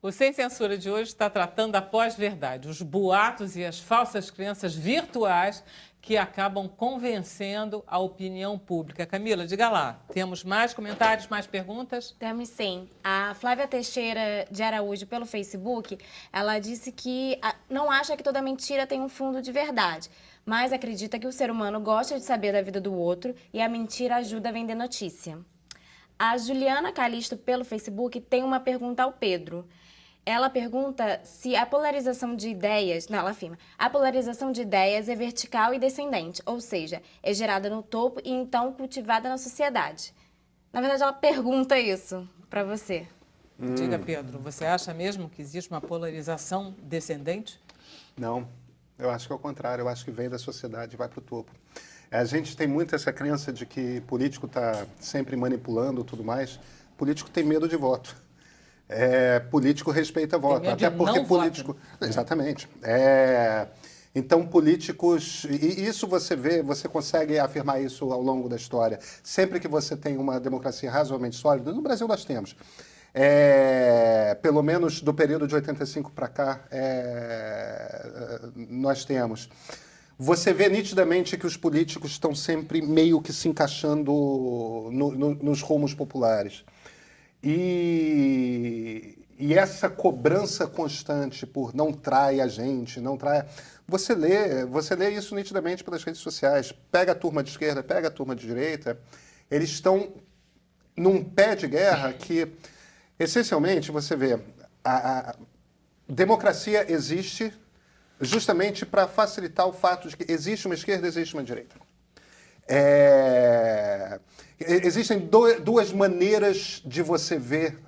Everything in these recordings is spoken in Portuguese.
O Sem Censura de hoje está tratando da pós-verdade, os boatos e as falsas crenças virtuais que acabam convencendo a opinião pública. Camila, diga lá, temos mais comentários, mais perguntas? Temos sim. A Flávia Teixeira de Araújo, pelo Facebook, ela disse que não acha que toda mentira tem um fundo de verdade, mas acredita que o ser humano gosta de saber da vida do outro e a mentira ajuda a vender notícia. A Juliana Calisto, pelo Facebook, tem uma pergunta ao Pedro. Ela pergunta se a polarização de ideias... Não, ela afirma. A polarização de ideias é vertical e descendente, ou seja, é gerada no topo e então cultivada na sociedade. Na verdade, ela pergunta isso para você. Diga, Pedro, você acha mesmo que existe uma polarização descendente? Não, eu acho que é o contrário. Eu acho que vem da sociedade e vai para o topo. A gente tem muito essa crença de que político está sempre manipulando e tudo mais. Político tem medo de voto. Político respeita voto, até porque político... Vota. Exatamente. Então, políticos... E isso você vê, você consegue afirmar isso ao longo da história. Sempre que você tem uma democracia razoavelmente sólida, no Brasil nós temos, pelo menos do período de 85 para cá, nós temos... Você vê nitidamente que os políticos estão sempre meio que se encaixando nos rumos populares. E essa cobrança constante por não trai a gente, não trai... Você lê isso nitidamente pelas redes sociais. Pega a turma de esquerda, pega a turma de direita. Eles estão num pé de guerra que, essencialmente, você vê, a democracia existe justamente para facilitar o fato de que existe uma esquerda, existe uma direita. Existem duas maneiras de você ver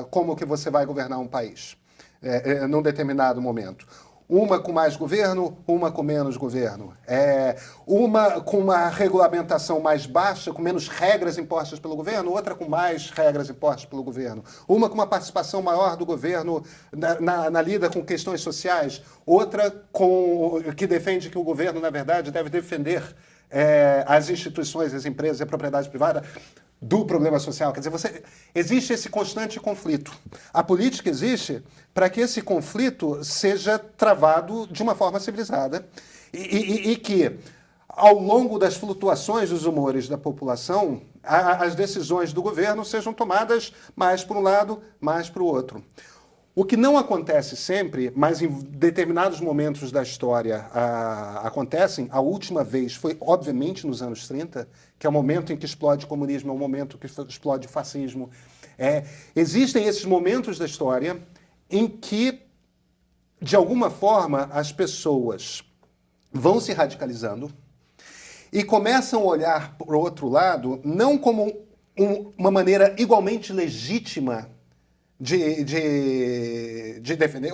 como que você vai governar um país num determinado momento. Uma com mais governo, uma com menos governo. Uma com uma regulamentação mais baixa, com menos regras impostas pelo governo, outra com mais regras impostas pelo governo. Uma com uma participação maior do governo na lida com questões sociais, outra que defende que o governo, na verdade, deve defender as instituições, as empresas e a propriedade privada do problema social. Quer dizer, existe esse constante conflito. A política existe para que esse conflito seja travado de uma forma civilizada e que, ao longo das flutuações dos humores da população, as decisões do governo sejam tomadas mais para um lado, mais para o outro. O que não acontece sempre, mas em determinados momentos da história acontecem, a última vez foi, obviamente, nos anos 30, que é o momento em que explode o comunismo, é o momento que explode o fascismo. Existem esses momentos da história em que, de alguma forma, as pessoas vão se radicalizando e começam a olhar para o outro lado, não como uma maneira igualmente legítima de defender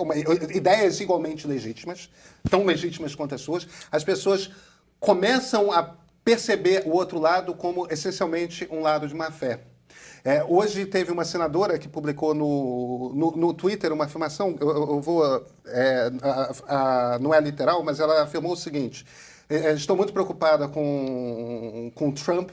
ideias igualmente legítimas, tão legítimas quanto as suas. As pessoas começam a perceber o outro lado como, essencialmente, um lado de má fé. Hoje teve uma senadora que publicou no Twitter uma afirmação, não é literal, mas ela afirmou o seguinte: estou muito preocupada com Trump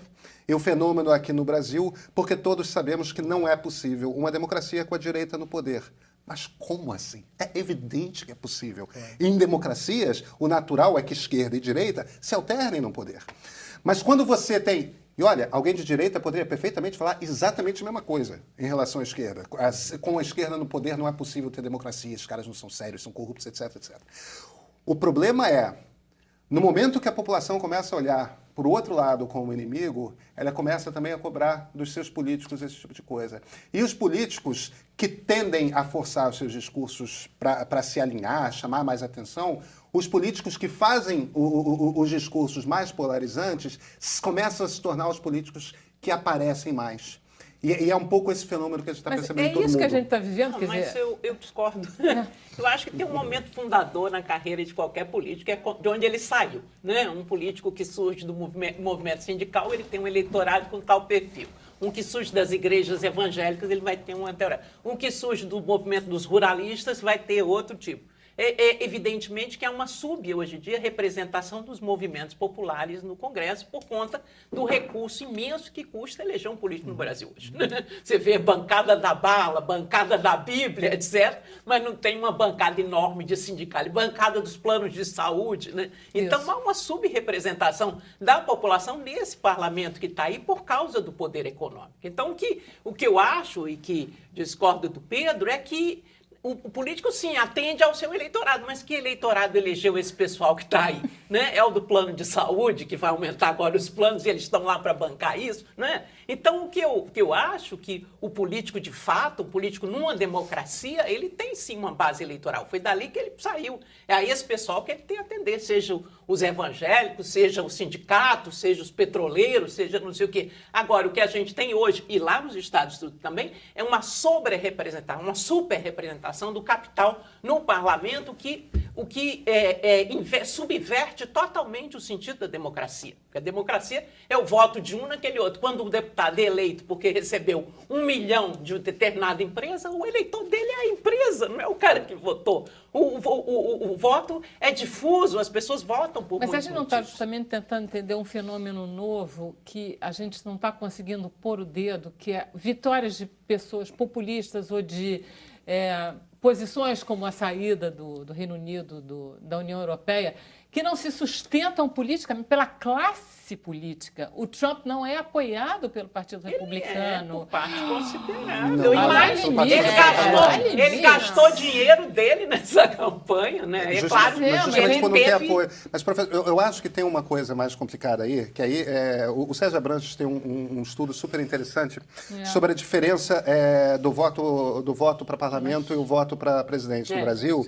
e o fenômeno aqui no Brasil, porque todos sabemos que não é possível uma democracia com a direita no poder. Mas como assim? É evidente que é possível. Em democracias, o natural é que esquerda e direita se alternem no poder. Mas quando você tem... E olha, alguém de direita poderia perfeitamente falar exatamente a mesma coisa em relação à esquerda. Com a esquerda no poder não é possível ter democracia, esses caras não são sérios, são corruptos, etc, etc. O problema é, no momento que a população começa a olhar por outro lado como inimigo, ela começa também a cobrar dos seus políticos esse tipo de coisa. E os políticos que tendem a forçar os seus discursos para se alinhar, chamar mais atenção, os políticos que fazem os discursos mais polarizantes começam a se tornar os políticos que aparecem mais. E é um pouco esse fenômeno que a gente está percebendo em todo mundo. É isso que a gente está vivendo? Não, mas eu discordo. Eu acho que tem um momento fundador na carreira de qualquer político, é de onde ele saiu. Né? Um político que surge do movimento sindical, ele tem um eleitorado com tal perfil. Um que surge das igrejas evangélicas, ele vai ter um eleitorado. Um que surge do movimento dos ruralistas vai ter outro tipo. evidentemente que é uma hoje em dia, representação dos movimentos populares no Congresso por conta do recurso imenso que custa eleger um político no Brasil hoje. Você vê bancada da bala, bancada da Bíblia, etc., mas não tem uma bancada enorme de sindicato, bancada dos planos de saúde. Né? Então, há uma subrepresentação da população nesse parlamento que está aí por causa do poder econômico. Então, o que eu acho, e que discordo do Pedro, é que o político, sim, atende ao seu eleitorado, mas que eleitorado elegeu esse pessoal que está aí? Né? É o do plano de saúde, que vai aumentar agora os planos e eles estão lá para bancar isso? Né? Então, o que eu acho que o político, de fato, o político numa democracia, ele tem, sim, uma base eleitoral. Foi dali que ele saiu. É a esse pessoal que ele tem a atender, seja os evangélicos, seja o sindicato, seja os petroleiros, seja não sei o quê. Agora, o que a gente tem hoje, e lá nos Estados Unidos também, é uma sobre-representação, uma super-representação do capital no parlamento, o que subverte totalmente o sentido da democracia. Porque a democracia é o voto de um naquele outro. Quando o deputado é eleito porque recebeu 1 milhão de uma determinada empresa, o eleitor dele é a empresa, não é o cara que votou. O voto é difuso, as pessoas votam por muitos Mas a gente não está motivos. justamente tentando entender um fenômeno novo que a gente não está conseguindo pôr o dedo, que é vitórias de pessoas populistas ou de posições como a saída do Reino Unido da União Europeia, que não se sustentam politicamente pela classe política. O Trump não é apoiado pelo Partido Republicano. Por parte considerável. Não, Ele gastou dinheiro dele nessa campanha, né? É claro Mas que justamente ele por não ter teve... apoio. Mas, professor, eu acho que tem uma coisa mais complicada aí, que aí o Sérgio Abrantes tem um estudo super interessante sobre a diferença do voto para parlamento e o voto para presidente no Brasil.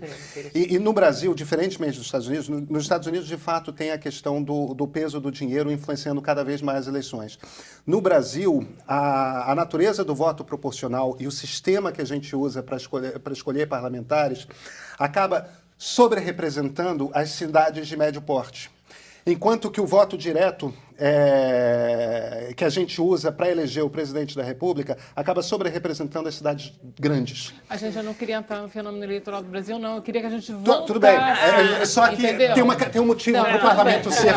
E no Brasil, diferentemente dos Estados Unidos, nos Estados Unidos, de fato, tem a questão do peso do dinheiro influenciando cada vez mais as eleições. No Brasil, a natureza do voto proporcional e o sistema que a gente usa para escolher parlamentares acaba sobre-representando as cidades de médio porte. Enquanto que o voto direto que a gente usa para eleger o presidente da República acaba sobre-representando as cidades grandes. A gente já não queria entrar no fenômeno eleitoral do Brasil, não. Eu queria que a gente voltasse. Tudo bem. Só que tem um motivo para o parlamento ser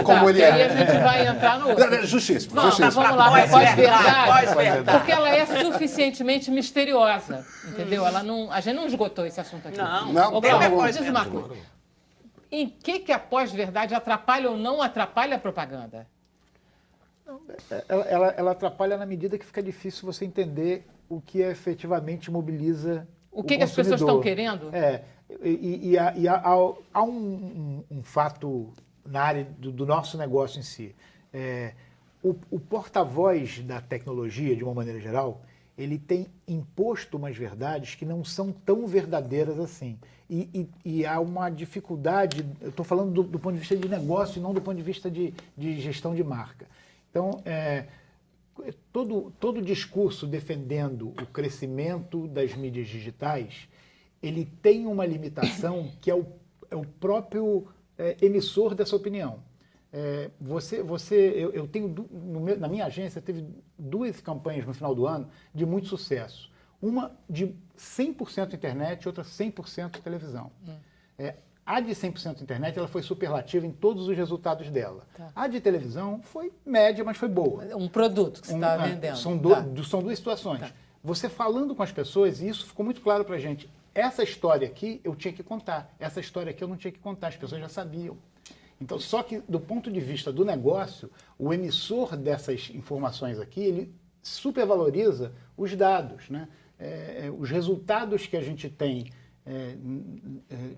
como ele Aí a é. gente vai entrar no outro. Justiça. Vamos lá, Pós-verdade. porque ela é suficientemente misteriosa, entendeu? A gente não esgotou esse assunto aqui. Não, Ô, Glauco, tem diz uma coisa. Em que a pós-verdade atrapalha ou não atrapalha a propaganda? Ela atrapalha na medida que fica difícil você entender o que efetivamente mobiliza O que as pessoas estão querendo? Há um fato na área do nosso negócio em si. O porta-voz da tecnologia, de uma maneira geral, ele tem imposto umas verdades que não são tão verdadeiras assim. E há uma dificuldade, eu estou falando do ponto de vista de negócio e não do ponto de vista de gestão de marca. Então, todo discurso defendendo o crescimento das mídias digitais, ele tem uma limitação que é o próprio emissor dessa opinião. Eu tenho, na minha agência, teve 2 campanhas no final do ano de muito sucesso. Uma de 100% internet e outra 100% televisão. A de 100% internet ela foi superlativa em todos os resultados dela. Tá. A de televisão foi média, mas foi boa. Um produto que você está vendendo. São 2 situações. Tá. Você falando com as pessoas, e isso ficou muito claro para a gente, essa história aqui eu tinha que contar, essa história aqui eu não tinha que contar, as pessoas já sabiam. Então, só que do ponto de vista do negócio, o emissor dessas informações aqui, ele supervaloriza os dados, né? Os resultados que a gente tem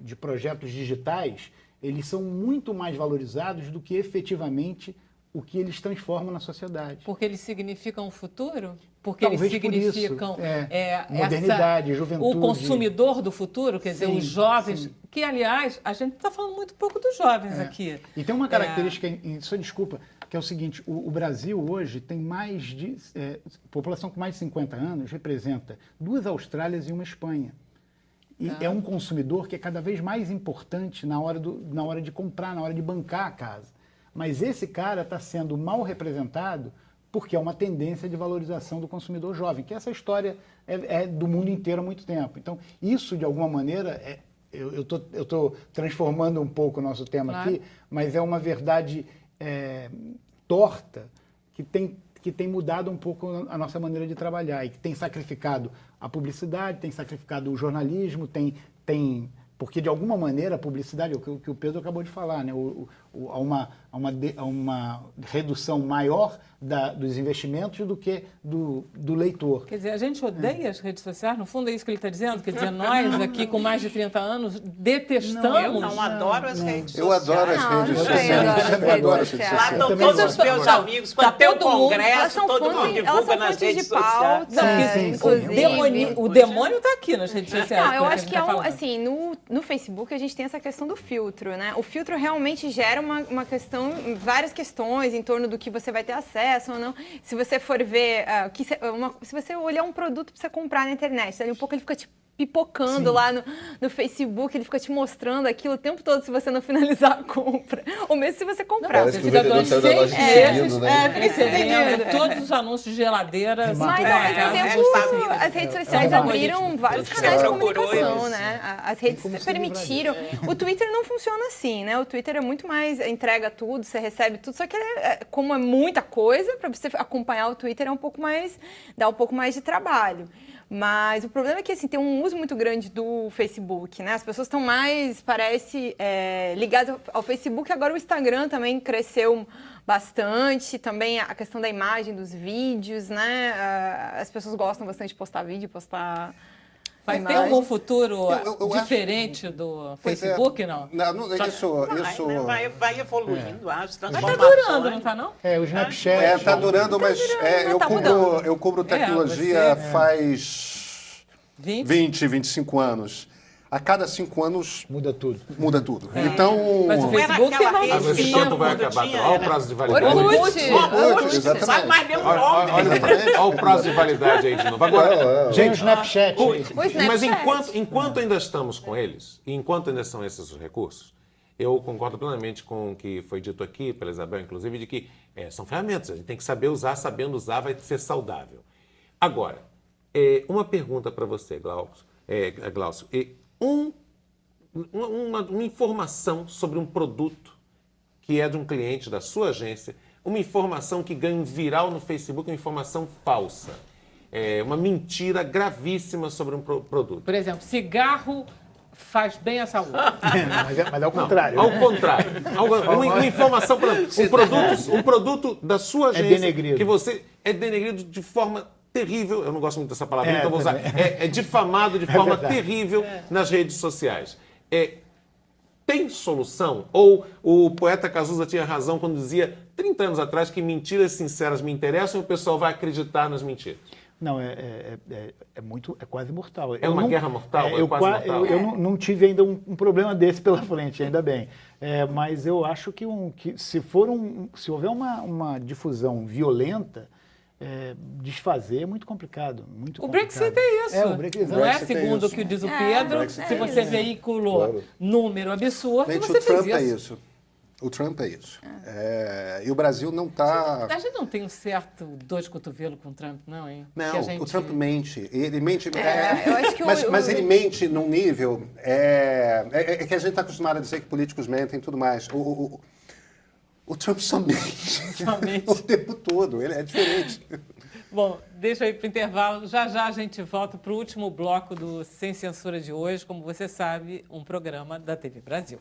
de projetos digitais, eles são muito mais valorizados do que efetivamente o que eles transformam na sociedade. Porque eles significam o futuro? Porque Talvez eles significam modernidade, juventude. O consumidor do futuro, quer dizer, os jovens, sim. Que, aliás, a gente está falando muito pouco dos jovens aqui. E tem uma característica, só desculpa, que é o seguinte, o Brasil hoje tem população com mais de 50 anos representa 2 Austrálias e uma Espanha. E é um consumidor que é cada vez mais importante na hora de comprar, na hora de bancar a casa. Mas esse cara está sendo mal representado porque é uma tendência de valorização do consumidor jovem, que essa história é do mundo inteiro há muito tempo. Então, isso, de alguma maneira, eu tô transformando um pouco o nosso tema Claro. aqui, mas é uma verdade torta que tem mudado um pouco a nossa maneira de trabalhar e que tem sacrificado a publicidade, tem sacrificado o jornalismo, porque de alguma maneira a publicidade, o que o Pedro acabou de falar, né? Há uma redução maior dos investimentos do que do leitor. Quer dizer, a gente odeia as redes sociais, no fundo é isso que ele está dizendo? Quer dizer, nós aqui com mais de 30 anos detestamos. Eu não adoro as redes Eu sociais. adoro as Não, redes não sociais. sei, eu adoro as Eu redes adoro as redes sociais. Lá sociais. estão também todos os gosto. meus amigos. Quando Tá tem o todo mundo- elas congresso, são todo mundo fontes, elas divulga são nas fontes redes de pauta, sociais. Sim, inclusive. O demônio está aqui nas redes sociais. Não, eu pelo acho que a é gente tá falando. assim, no Facebook a gente tem essa questão do filtro, né? O filtro realmente gera uma questão, várias questões em torno do que você vai ter acesso ou não. Se você for ver, se você olhar um produto para você comprar na internet, dali um pouco ele fica te pipocando lá no Facebook, ele fica te mostrando aquilo o tempo todo se você não finalizar a compra. Ou mesmo se você comprar. Parece que o Fica vendedor dando saiu da loja 6 seguindo, meses, né? fica seguindo. recebendo todos os anúncios de geladeira. Mas, tudo ao lá, mesmo né? tempo, as redes sociais um abriram algoritmo. vários Você canais de procurou comunicação, isso. né? As redes como se permitiram. O Twitter não funciona assim, né? O Twitter é muito mais, entrega tudo, você recebe tudo, só que como é muita coisa, para você acompanhar o Twitter dá um pouco mais de trabalho. Mas o problema é que assim, tem um uso muito grande do Facebook, né? As pessoas estão mais, parece, ligadas ao Facebook. Agora o Instagram também cresceu bastante. Também a questão da imagem, dos vídeos, né? As pessoas gostam bastante de postar vídeo, postar Vai ter imagem. algum futuro Eu acho- diferente do Pois é. Facebook, não? Isso. Vai evoluindo, acho, Mas tá transformações. durando, não tá não? O Snapchat. Tá durando, mas tá mudando. eu cubro tecnologia você- faz 20? 25 anos. A cada 5 anos Muda tudo. muda tudo. Então. Mas o Não era Facebook aquela tem rede uma que Esse todo tempo vai mundo acabar. tinha, Olha o era- prazo de validade. Orkut, exatamente. Sabe mais meu Olha, nome. olha o prazo de validade aí de novo. Agora, Tem o Snapchat. mas enquanto ainda estamos com eles, e enquanto ainda são esses os recursos, eu concordo plenamente com o que foi dito aqui pela Isabel, inclusive, de que são ferramentas, a gente tem que saber usar, sabendo usar vai ser saudável. Agora, uma pergunta para você, Glaucio. Uma informação sobre um produto que é de um cliente da sua agência, uma informação que ganha um viral no Facebook, uma informação falsa, uma mentira gravíssima sobre um produto. Por exemplo, cigarro faz bem à saúde. Mas é o contrário. Ao contrário. Uma informação, por exemplo, um produto da sua agência denegrido. que você é denegrido de forma terrível, eu não gosto muito dessa palavra, então vou usar, é difamado de forma verdade. terrível nas redes sociais. Tem solução? Ou o poeta Cazuza tinha razão quando dizia 30 anos atrás que mentiras sinceras me interessam e o pessoal vai acreditar nas mentiras? Não, é quase mortal. É uma guerra mortal? É Eu quase mortal? eu não tive ainda um problema desse pela frente, ainda bem. Mas eu acho que se houver uma difusão violenta, desfazer é muito complicado. Muito O complicado. Brexit é isso. O Brexit, Não é Brexit é segundo o isso. que diz o Pedro, Brexit se é você isso. veiculou Claro. número absurdo, Gente, você o Trump fez é isso. isso. O Trump é isso. E o Brasil não está. A gente não tem um certo dor de cotovelo com o Trump, não, hein? Não, Que a gente- o Trump mente. Ele mente. eu acho que mas ele mente num nível. É que a gente está acostumado a dizer que políticos mentem e tudo mais. O Trump só mente. Somente. O tempo todo. Ele é diferente. Bom, deixa eu ir para o intervalo. Já já a gente volta para o último bloco do Sem Censura de hoje. Como você sabe, um programa da TV Brasil.